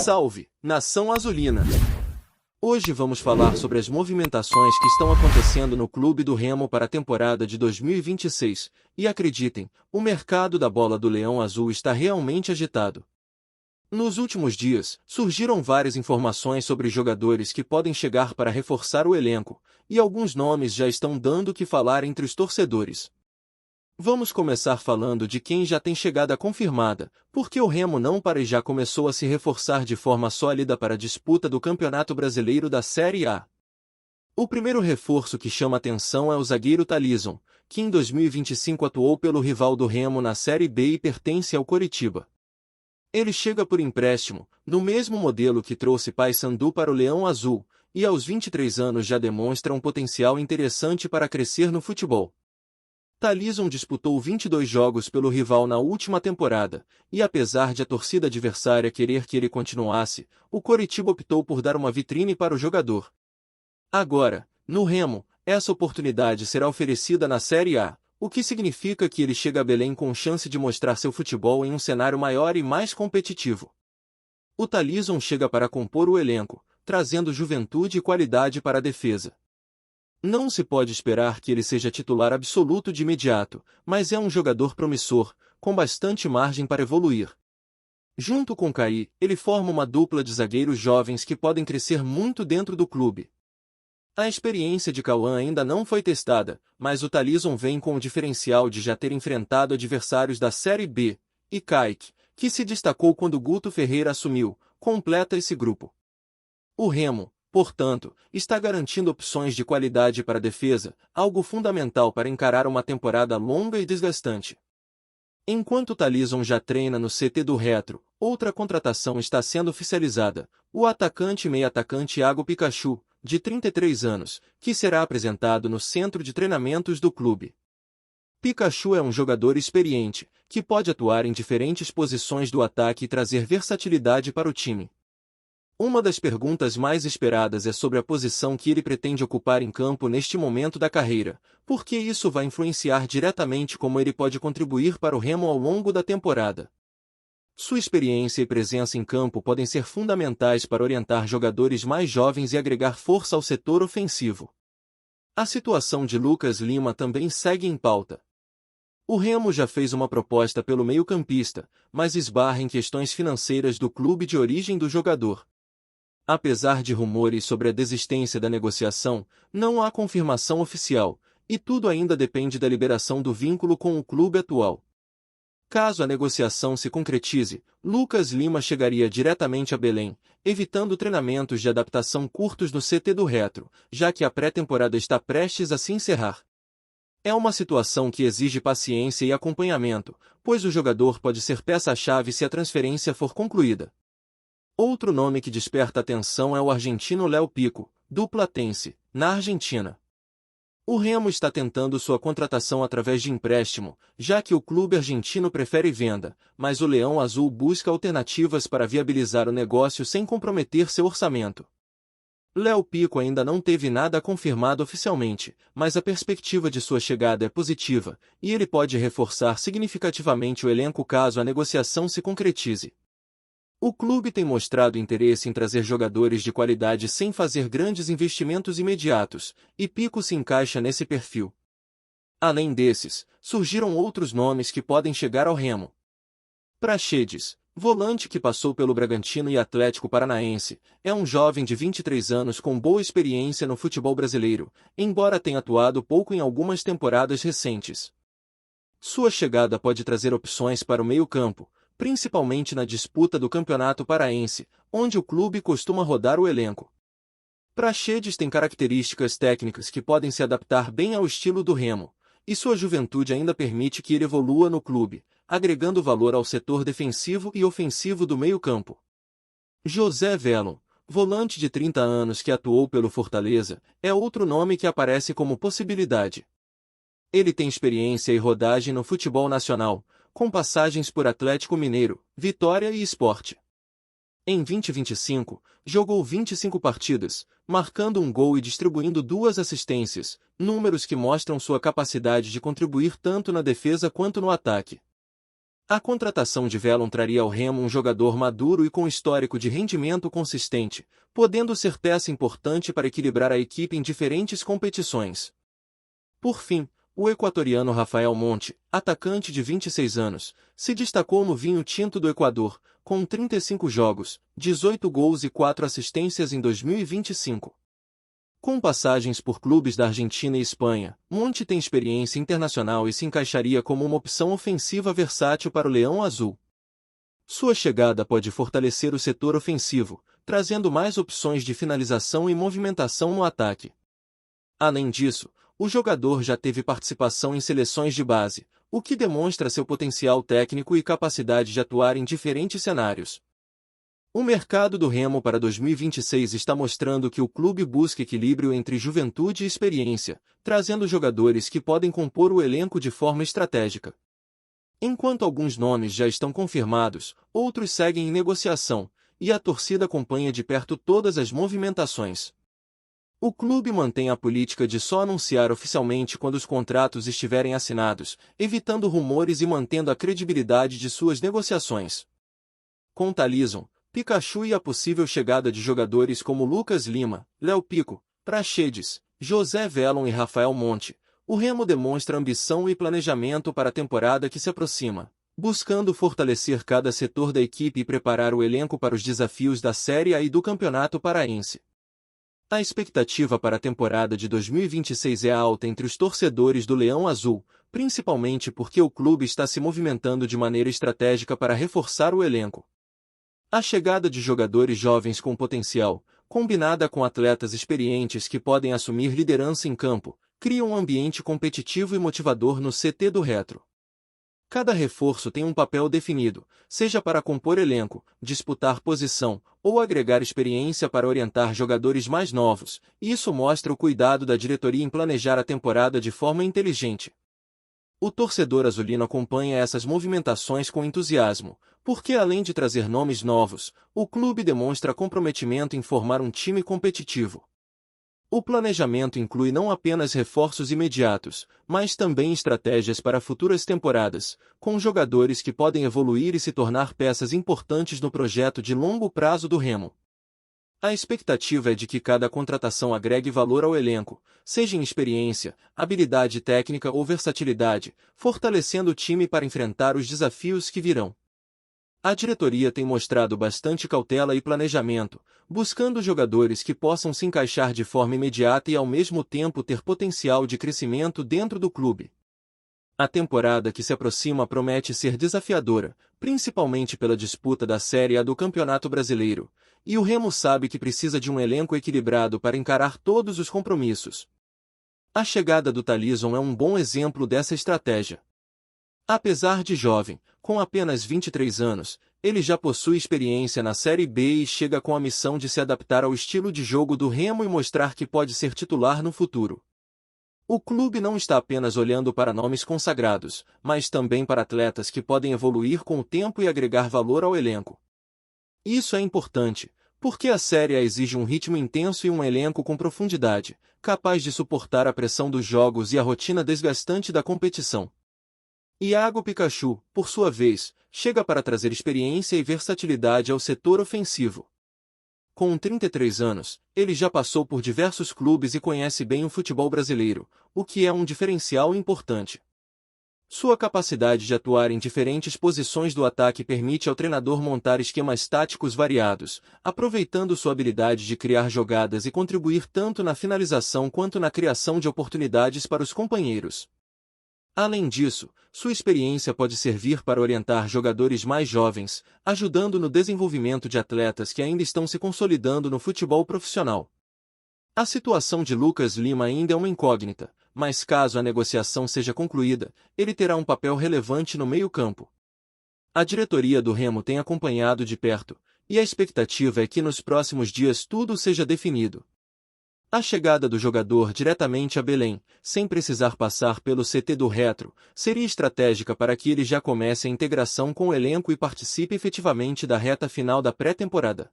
Salve, nação azulina! Hoje vamos falar sobre as movimentações que estão acontecendo no clube do Remo para a temporada de 2026, e acreditem, o mercado da bola do Leão Azul está realmente agitado. Nos últimos dias, surgiram várias informações sobre jogadores que podem chegar para reforçar o elenco, e alguns nomes já estão dando o que falar entre os torcedores. Vamos começar falando de quem já tem chegada confirmada, porque o Remo não para e já começou a se reforçar de forma sólida para a disputa do Campeonato Brasileiro da Série A. O primeiro reforço que chama atenção é o zagueiro Talisson, que em 2025 atuou pelo rival do Remo na Série B e pertence ao Coritiba. Ele chega por empréstimo, no mesmo modelo que trouxe Paysandu para o Leão Azul, e aos 23 anos já demonstra um potencial interessante para crescer no futebol. Talisson disputou 22 jogos pelo rival na última temporada, e apesar de a torcida adversária querer que ele continuasse, o Coritiba optou por dar uma vitrine para o jogador. Agora, no Remo, essa oportunidade será oferecida na Série A, o que significa que ele chega a Belém com chance de mostrar seu futebol em um cenário maior e mais competitivo. O Talisson chega para compor o elenco, trazendo juventude e qualidade para a defesa. Não se pode esperar que ele seja titular absoluto de imediato, mas é um jogador promissor, com bastante margem para evoluir. Junto com Caí, ele forma uma dupla de zagueiros jovens que podem crescer muito dentro do clube. A experiência de Cauã ainda não foi testada, mas o Talisson vem com o diferencial de já ter enfrentado adversários da Série B, e Kaique, que se destacou quando Guto Ferreira assumiu, completa esse grupo. O Remo, portanto, está garantindo opções de qualidade para a defesa, algo fundamental para encarar uma temporada longa e desgastante. Enquanto Talisson já treina no CT do Retro, outra contratação está sendo oficializada, o atacante e meio-atacante Iago Pikachu, de 33 anos, que será apresentado no centro de treinamentos do clube. Pikachu é um jogador experiente, que pode atuar em diferentes posições do ataque e trazer versatilidade para o time. Uma das perguntas mais esperadas é sobre a posição que ele pretende ocupar em campo neste momento da carreira, porque isso vai influenciar diretamente como ele pode contribuir para o Remo ao longo da temporada. Sua experiência e presença em campo podem ser fundamentais para orientar jogadores mais jovens e agregar força ao setor ofensivo. A situação de Lucas Lima também segue em pauta. O Remo já fez uma proposta pelo meio-campista, mas esbarra em questões financeiras do clube de origem do jogador. Apesar de rumores sobre a desistência da negociação, não há confirmação oficial, e tudo ainda depende da liberação do vínculo com o clube atual. Caso a negociação se concretize, Lucas Lima chegaria diretamente a Belém, evitando treinamentos de adaptação curtos no CT do Retro, já que a pré-temporada está prestes a se encerrar. É uma situação que exige paciência e acompanhamento, pois o jogador pode ser peça-chave se a transferência for concluída. Outro nome que desperta atenção é o argentino Léo Pico, do Platense, na Argentina. O Remo está tentando sua contratação através de empréstimo, já que o clube argentino prefere venda, mas o Leão Azul busca alternativas para viabilizar o negócio sem comprometer seu orçamento. Léo Pico ainda não teve nada confirmado oficialmente, mas a perspectiva de sua chegada é positiva, e ele pode reforçar significativamente o elenco caso a negociação se concretize. O clube tem mostrado interesse em trazer jogadores de qualidade sem fazer grandes investimentos imediatos, e Pico se encaixa nesse perfil. Além desses, surgiram outros nomes que podem chegar ao Remo. Praxedes, volante que passou pelo Bragantino e Atlético Paranaense, é um jovem de 23 anos com boa experiência no futebol brasileiro, embora tenha atuado pouco em algumas temporadas recentes. Sua chegada pode trazer opções para o meio-campo, principalmente na disputa do Campeonato Paraense, onde o clube costuma rodar o elenco. Praxedes tem características técnicas que podem se adaptar bem ao estilo do Remo, e sua juventude ainda permite que ele evolua no clube, agregando valor ao setor defensivo e ofensivo do meio-campo. José Velon, volante de 30 anos que atuou pelo Fortaleza, é outro nome que aparece como possibilidade. Ele tem experiência e rodagem no futebol nacional, com passagens por Atlético Mineiro, Vitória e Sport. Em 2025, jogou 25 partidas, marcando um gol e distribuindo 2 assistências, números que mostram sua capacidade de contribuir tanto na defesa quanto no ataque. A contratação de Velon traria ao Remo um jogador maduro e com histórico de rendimento consistente, podendo ser peça importante para equilibrar a equipe em diferentes competições. Por fim, o equatoriano Rafael Monte, atacante de 26 anos, se destacou no vinho tinto do Equador, com 35 jogos, 18 gols e 4 assistências em 2025. Com passagens por clubes da Argentina e Espanha, Monte tem experiência internacional e se encaixaria como uma opção ofensiva versátil para o Leão Azul. Sua chegada pode fortalecer o setor ofensivo, trazendo mais opções de finalização e movimentação no ataque. Além disso, o jogador já teve participação em seleções de base, o que demonstra seu potencial técnico e capacidade de atuar em diferentes cenários. O mercado do Remo para 2026 está mostrando que o clube busca equilíbrio entre juventude e experiência, trazendo jogadores que podem compor o elenco de forma estratégica. Enquanto alguns nomes já estão confirmados, outros seguem em negociação, e a torcida acompanha de perto todas as movimentações. O clube mantém a política de só anunciar oficialmente quando os contratos estiverem assinados, evitando rumores e mantendo a credibilidade de suas negociações. Com Talisson, Pikachu e a possível chegada de jogadores como Lucas Lima, Léo Pico, Praxedes, José Velon e Rafael Monte, o Remo demonstra ambição e planejamento para a temporada que se aproxima, buscando fortalecer cada setor da equipe e preparar o elenco para os desafios da Série A e do Campeonato Paraense. A expectativa para a temporada de 2026 é alta entre os torcedores do Leão Azul, principalmente porque o clube está se movimentando de maneira estratégica para reforçar o elenco. A chegada de jogadores jovens com potencial, combinada com atletas experientes que podem assumir liderança em campo, cria um ambiente competitivo e motivador no CT do Retro. Cada reforço tem um papel definido, seja para compor elenco, disputar posição, ou agregar experiência para orientar jogadores mais novos, e isso mostra o cuidado da diretoria em planejar a temporada de forma inteligente. O torcedor azulino acompanha essas movimentações com entusiasmo, porque além de trazer nomes novos, o clube demonstra comprometimento em formar um time competitivo. O planejamento inclui não apenas reforços imediatos, mas também estratégias para futuras temporadas, com jogadores que podem evoluir e se tornar peças importantes no projeto de longo prazo do Remo. A expectativa é de que cada contratação agregue valor ao elenco, seja em experiência, habilidade técnica ou versatilidade, fortalecendo o time para enfrentar os desafios que virão. A diretoria tem mostrado bastante cautela e planejamento, buscando jogadores que possam se encaixar de forma imediata e ao mesmo tempo ter potencial de crescimento dentro do clube. A temporada que se aproxima promete ser desafiadora, principalmente pela disputa da Série A do Campeonato Brasileiro, e o Remo sabe que precisa de um elenco equilibrado para encarar todos os compromissos. A chegada do Talisson é um bom exemplo dessa estratégia. Apesar de jovem, com apenas 23 anos, ele já possui experiência na Série B e chega com a missão de se adaptar ao estilo de jogo do Remo e mostrar que pode ser titular no futuro. O clube não está apenas olhando para nomes consagrados, mas também para atletas que podem evoluir com o tempo e agregar valor ao elenco. Isso é importante, porque a Série A exige um ritmo intenso e um elenco com profundidade, capaz de suportar a pressão dos jogos e a rotina desgastante da competição. Iago Pikachu, por sua vez, chega para trazer experiência e versatilidade ao setor ofensivo. Com 33 anos, ele já passou por diversos clubes e conhece bem o futebol brasileiro, o que é um diferencial importante. Sua capacidade de atuar em diferentes posições do ataque permite ao treinador montar esquemas táticos variados, aproveitando sua habilidade de criar jogadas e contribuir tanto na finalização quanto na criação de oportunidades para os companheiros. Além disso, sua experiência pode servir para orientar jogadores mais jovens, ajudando no desenvolvimento de atletas que ainda estão se consolidando no futebol profissional. A situação de Lucas Lima ainda é uma incógnita, mas caso a negociação seja concluída, ele terá um papel relevante no meio-campo. A diretoria do Remo tem acompanhado de perto, e a expectativa é que nos próximos dias tudo seja definido. A chegada do jogador diretamente a Belém, sem precisar passar pelo CT do Retro, seria estratégica para que ele já comece a integração com o elenco e participe efetivamente da reta final da pré-temporada.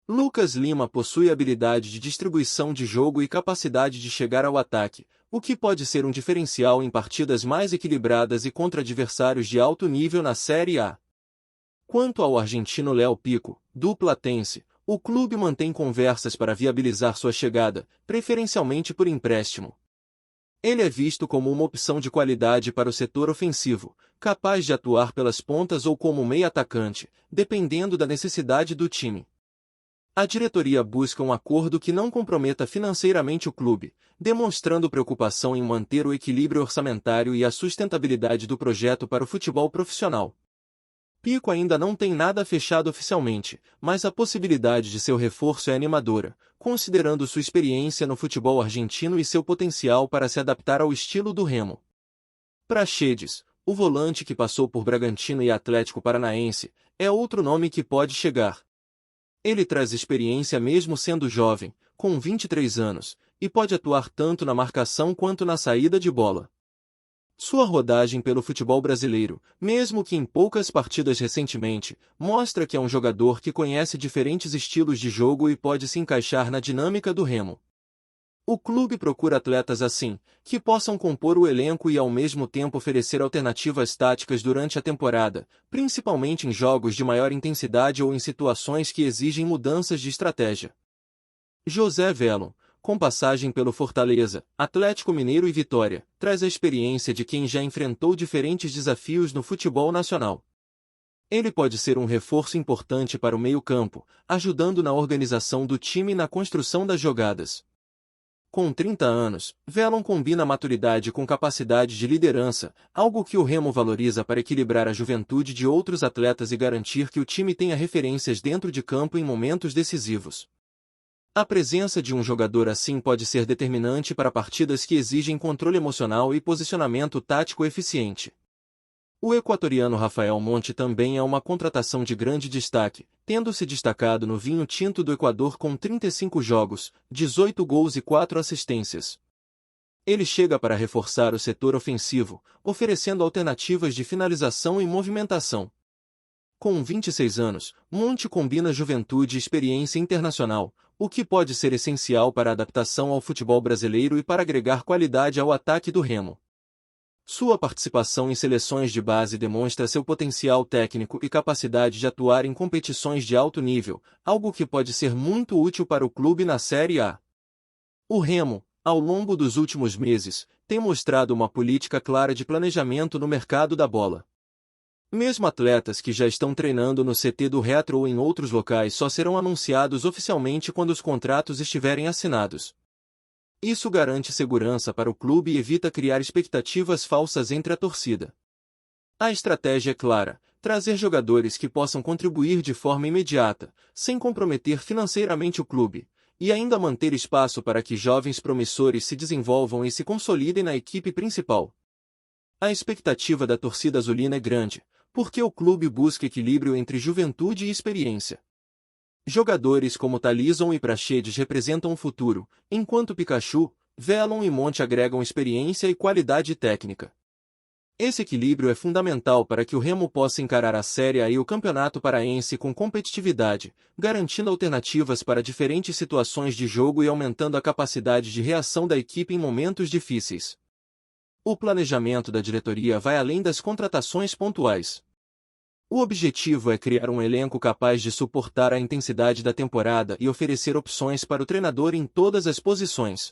Lucas Lima possui habilidade de distribuição de jogo e capacidade de chegar ao ataque, o que pode ser um diferencial em partidas mais equilibradas e contra adversários de alto nível na Série A. Quanto ao argentino Léo Pico, do Platense, o clube mantém conversas para viabilizar sua chegada, preferencialmente por empréstimo. Ele é visto como uma opção de qualidade para o setor ofensivo, capaz de atuar pelas pontas ou como meio-atacante, dependendo da necessidade do time. A diretoria busca um acordo que não comprometa financeiramente o clube, demonstrando preocupação em manter o equilíbrio orçamentário e a sustentabilidade do projeto para o futebol profissional. Pico ainda não tem nada fechado oficialmente, mas a possibilidade de seu reforço é animadora, considerando sua experiência no futebol argentino e seu potencial para se adaptar ao estilo do Remo. Praxedes, o volante que passou por Bragantino e Atlético Paranaense, é outro nome que pode chegar. Ele traz experiência mesmo sendo jovem, com 23 anos, e pode atuar tanto na marcação quanto na saída de bola. Sua rodagem pelo futebol brasileiro, mesmo que em poucas partidas recentemente, mostra que é um jogador que conhece diferentes estilos de jogo e pode se encaixar na dinâmica do Remo. O clube procura atletas assim, que possam compor o elenco e ao mesmo tempo oferecer alternativas táticas durante a temporada, principalmente em jogos de maior intensidade ou em situações que exigem mudanças de estratégia. José Velon, com passagem pelo Fortaleza, Atlético Mineiro e Vitória, traz a experiência de quem já enfrentou diferentes desafios no futebol nacional. Ele pode ser um reforço importante para o meio-campo, ajudando na organização do time e na construção das jogadas. Com 30 anos, Velon combina maturidade com capacidade de liderança, algo que o Remo valoriza para equilibrar a juventude de outros atletas e garantir que o time tenha referências dentro de campo em momentos decisivos. A presença de um jogador assim pode ser determinante para partidas que exigem controle emocional e posicionamento tático eficiente. O equatoriano Rafael Monte também é uma contratação de grande destaque, tendo se destacado no vinho tinto do Equador com 35 jogos, 18 gols e 4 assistências. Ele chega para reforçar o setor ofensivo, oferecendo alternativas de finalização e movimentação. Com 26 anos, Monte combina juventude e experiência internacional, o que pode ser essencial para a adaptação ao futebol brasileiro e para agregar qualidade ao ataque do Remo. Sua participação em seleções de base demonstra seu potencial técnico e capacidade de atuar em competições de alto nível, algo que pode ser muito útil para o clube na Série A. O Remo, ao longo dos últimos meses, tem mostrado uma política clara de planejamento no mercado da bola. Mesmo atletas que já estão treinando no CT do Retro ou em outros locais só serão anunciados oficialmente quando os contratos estiverem assinados. Isso garante segurança para o clube e evita criar expectativas falsas entre a torcida. A estratégia é clara: trazer jogadores que possam contribuir de forma imediata, sem comprometer financeiramente o clube, e ainda manter espaço para que jovens promissores se desenvolvam e se consolidem na equipe principal. A expectativa da torcida azulina é grande, porque o clube busca equilíbrio entre juventude e experiência. Jogadores como Talisson e Praxedes representam o futuro, enquanto Pikachu, Velon e Monte agregam experiência e qualidade técnica. Esse equilíbrio é fundamental para que o Remo possa encarar a Série A e o Campeonato Paraense com competitividade, garantindo alternativas para diferentes situações de jogo e aumentando a capacidade de reação da equipe em momentos difíceis. O planejamento da diretoria vai além das contratações pontuais. O objetivo é criar um elenco capaz de suportar a intensidade da temporada e oferecer opções para o treinador em todas as posições.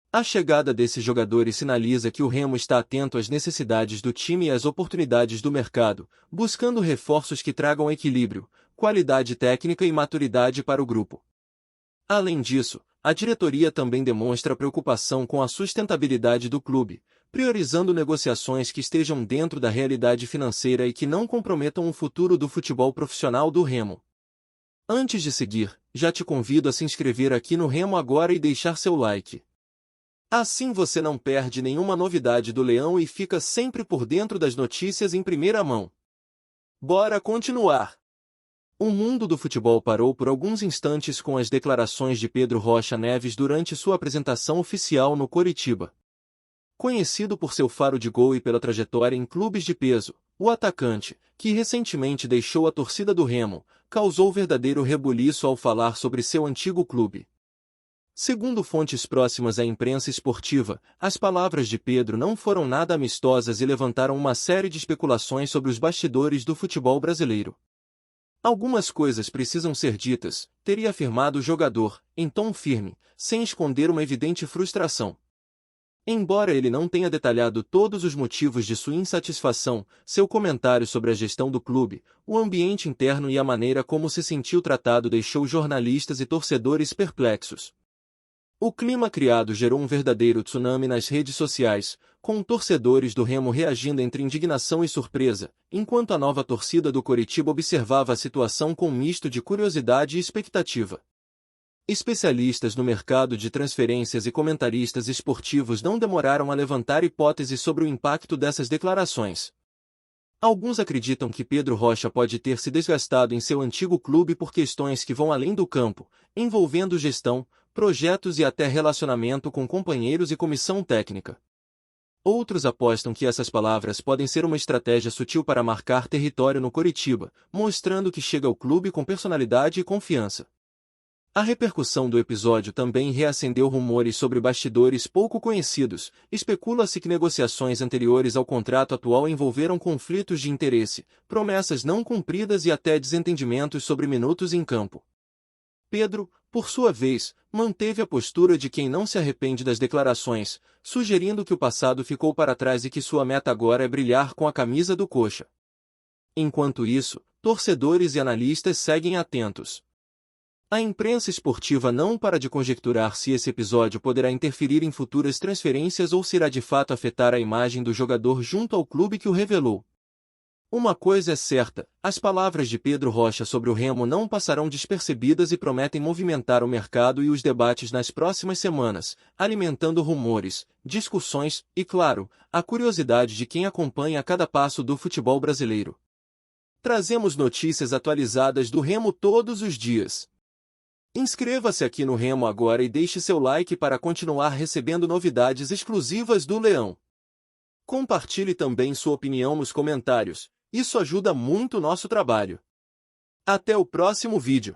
A chegada desses jogadores sinaliza que o Remo está atento às necessidades do time e às oportunidades do mercado, buscando reforços que tragam equilíbrio, qualidade técnica e maturidade para o grupo. Além disso, a diretoria também demonstra preocupação com a sustentabilidade do clube, priorizando negociações que estejam dentro da realidade financeira e que não comprometam o futuro do futebol profissional do Remo. Antes de seguir, já te convido a se inscrever aqui no Remo agora e deixar seu like. Assim você não perde nenhuma novidade do Leão e fica sempre por dentro das notícias em primeira mão. Bora continuar! O mundo do futebol parou por alguns instantes com as declarações de Pedro Rocha Neves durante sua apresentação oficial no Coritiba. Conhecido por seu faro de gol e pela trajetória em clubes de peso, O atacante, que recentemente deixou a torcida do Remo, causou verdadeiro rebuliço ao falar sobre seu antigo clube. Segundo fontes próximas à imprensa esportiva, as palavras de Pedro não foram nada amistosas e levantaram uma série de especulações sobre os bastidores do futebol brasileiro. Algumas coisas precisam ser ditas, teria afirmado o jogador, em tom firme, sem esconder uma evidente frustração. Embora ele não tenha detalhado todos os motivos de sua insatisfação, seu comentário sobre a gestão do clube, o ambiente interno e a maneira como se sentiu tratado deixou jornalistas e torcedores perplexos. O clima criado gerou um verdadeiro tsunami nas redes sociais, com torcedores do Remo reagindo entre indignação e surpresa, enquanto a nova torcida do Coritiba observava a situação com um misto de curiosidade e expectativa. Especialistas no mercado de transferências e comentaristas esportivos não demoraram a levantar hipóteses sobre o impacto dessas declarações. Alguns acreditam que Pedro Rocha pode ter se desgastado em seu antigo clube por questões que vão além do campo, envolvendo gestão, projetos e até relacionamento com companheiros e comissão técnica. Outros apostam que essas palavras podem ser uma estratégia sutil para marcar território no Coritiba, mostrando que chega ao clube com personalidade e confiança. A repercussão do episódio também reacendeu rumores sobre bastidores pouco conhecidos. Especula-se que negociações anteriores ao contrato atual envolveram conflitos de interesse, promessas não cumpridas e até desentendimentos sobre minutos em campo. Pedro, por sua vez, manteve a postura de quem não se arrepende das declarações, sugerindo que o passado ficou para trás e que sua meta agora é brilhar com a camisa do Coxa. Enquanto isso, torcedores e analistas seguem atentos. A imprensa esportiva não para de conjecturar se esse episódio poderá interferir em futuras transferências ou se irá de fato afetar a imagem do jogador junto ao clube que o revelou. Uma coisa é certa, as palavras de Pedro Rocha sobre o Remo não passarão despercebidas e prometem movimentar o mercado e os debates nas próximas semanas, alimentando rumores, discussões e, claro, a curiosidade de quem acompanha cada passo do futebol brasileiro. Trazemos notícias atualizadas do Remo todos os dias. Inscreva-se aqui no Remo agora e deixe seu like para continuar recebendo novidades exclusivas do Leão. Compartilhe também sua opinião nos comentários. Isso ajuda muito o nosso trabalho. Até o próximo vídeo.